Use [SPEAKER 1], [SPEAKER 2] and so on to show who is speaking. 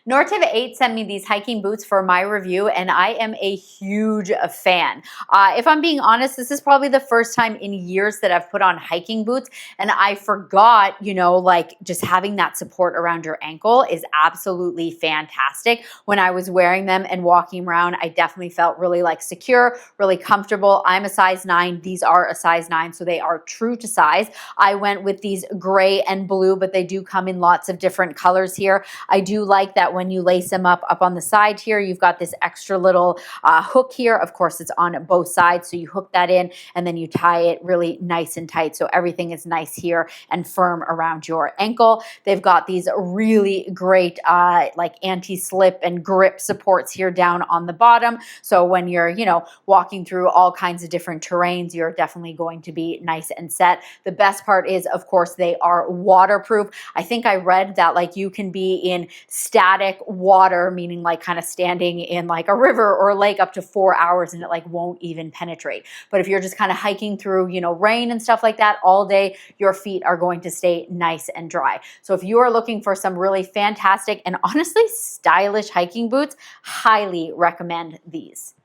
[SPEAKER 1] Nortep 8 sent me these hiking boots for my review, and I am a huge fan. If I'm being honest, this is probably the first time in years that I've put on hiking boots, and I forgot, like just having that support around your ankle is absolutely fantastic. When I was wearing them and walking around, I definitely felt really like secure, really comfortable. I'm a size 9. These are a size 9, so they are true to size. I went with these gray and blue, but they do come in lots of different colors here. I do like that when you lace them up on the side here, you've got this extra little hook here. Of course, it's on both sides, so you hook that in and then you tie it really nice and tight, so everything is nice here and firm around your ankle. They've got these really great like anti-slip and grip supports here down on the bottom, so when you're walking through all kinds of different terrains, you're definitely going to be nice and set. The best part is, of course, they are waterproof. I think I read that like you can be in static water, meaning like kind of standing in like a river or a lake up to 4 hours and it like won't even penetrate. But if you're just kind of hiking through, rain and stuff like that all day, your feet are going to stay nice and dry. So if you are looking for some really fantastic and honestly stylish hiking boots, highly recommend these.